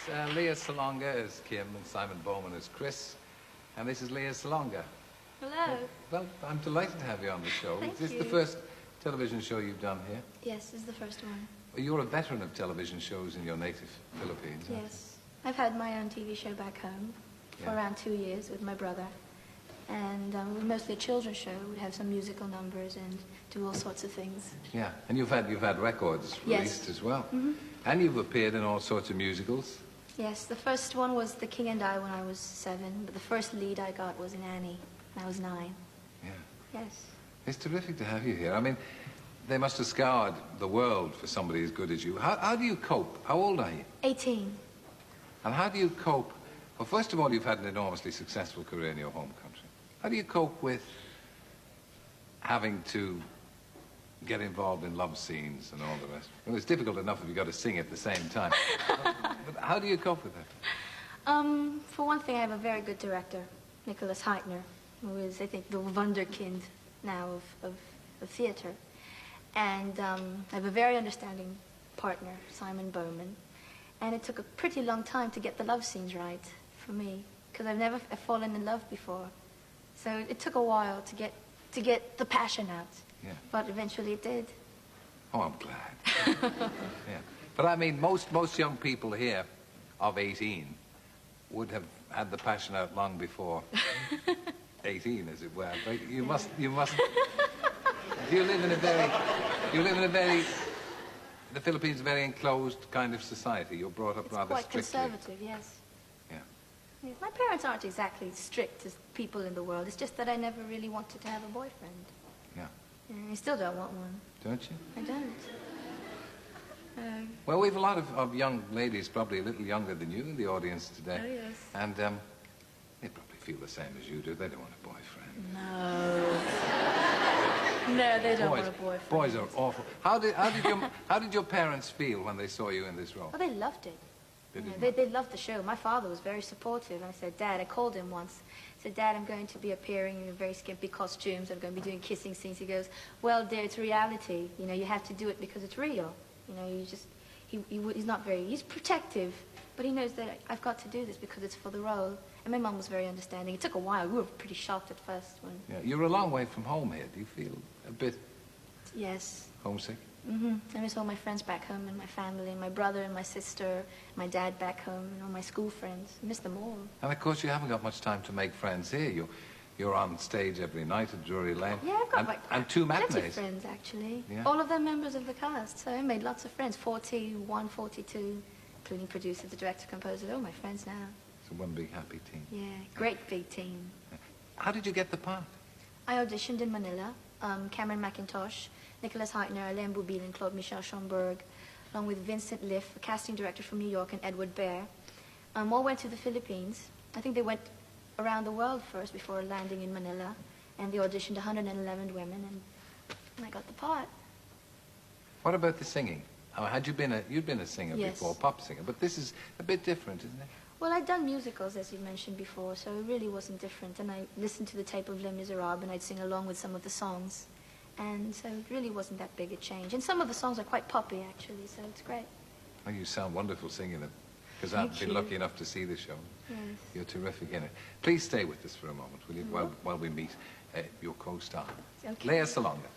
Lea Salonga as Kim and Simon Bowman as Chris. And this is Lea Salonga. Hello. Well, I'm delighted to have you on the show. Thank Is this you. the first television show you've done here? Yes, this is the first one. You're a veteran of television shows in your native Philippines. Yes. I've had my own TV show back home for around 2 years with my brother. And it was mostly a children's show. We'd have some musical numbers and do all sorts of things. Yeah, and you've had records released as well. Mm-hmm. And you've appeared in all sorts of musicals. Yes, the first one was The King and I when I was 7, but the first lead I got was in Annie when I was 9. Yeah. Yes. It's terrific to have you here. I mean, they must have scoured the world for somebody as good as you. How do you cope? How old are you? 18. And how do you cope? Well, first of all, you've had an enormously successful career in your home country. How do you cope with having to get involved in love scenes and all the rest? Well, it's difficult enough if you've got to sing at the same time. But how do you cope with that? For one thing, I have a very good director, Nicholas Heitner, who is, I think, the wunderkind now of theater. And I have a very understanding partner, Simon Bowman. And it took a pretty long time to get the love scenes right for me, because I've never fallen in love before. So it took a while to get the passion out. Yeah. But eventually it did. Oh, I'm glad. Yeah. But I mean, most young people here of 18 would have had the passion out long before 18, as it were. But you must. You live in a very. The Philippines is a very enclosed kind of society. You're brought up rather quite strictly. conservative, yes. Yeah. Yes. My parents aren't exactly strict as people in the world. It's just that I never really wanted to have a boyfriend. Yeah. And I still don't want one. Don't you? I don't. Well, we have a lot of young ladies, probably a little younger than you, in the audience today. Oh, yes. And they probably feel the same as you do. They don't want a boyfriend. No. No, they don't want a boyfriend. Boys are awful. How did your parents feel when they saw you in this role? Oh, they loved it. They loved the show. My father was very supportive. I said, Dad, I called him once. I said, Dad, I'm going to be appearing in very skimpy costumes. I'm going to be doing kissing scenes. He goes, well, dear, it's reality. You know, you have to do it because it's real. You know, you just, he's not very, he's protective, but he knows that I've got to do this because it's for the role. And my mum was very understanding. It took a while. We were pretty shocked at first when... Yeah, you're a long way from home here. Do you feel a bit... Yes. Homesick? Mm-hmm. I miss all my friends back home and my family, and my brother and my sister, my dad back home, and all my school friends. I miss them all. And of course you haven't got much time to make friends here. You're on stage every night at Drury Lane. Yeah, I've got and 2 plenty matinees. of friends, actually. Yeah. All of them members of the cast, so I made lots of friends. 41, 42, including producer, the director, composer, all my friends now. It's one big happy team. Yeah, great big team. How did you get the part? I auditioned in Manila. Cameron McIntosh, Nicholas Heitner, Alain Boubil, and Claude Michel Schomburg, along with Vincent Liff, a casting director from New York, and Edward Bear. All went to the Philippines. I think they went around the world first before landing in Manila, and they auditioned 111 women, and I got the part. What about the singing? You'd been a singer Yes. before, pop singer, but this is a bit different, isn't it? Well, I'd done musicals, as you mentioned before, so it really wasn't different. And I listened to the tape of Les Miserables, and I'd sing along with some of the songs. And so it really wasn't that big a change. And some of the songs are quite poppy, actually, so it's great. Oh, you sound wonderful singing them, because I've been lucky enough to see the show. Yes. You're terrific in it. Please stay with us for a moment, will you, while we meet your co-star, Okay. Lea Salonga.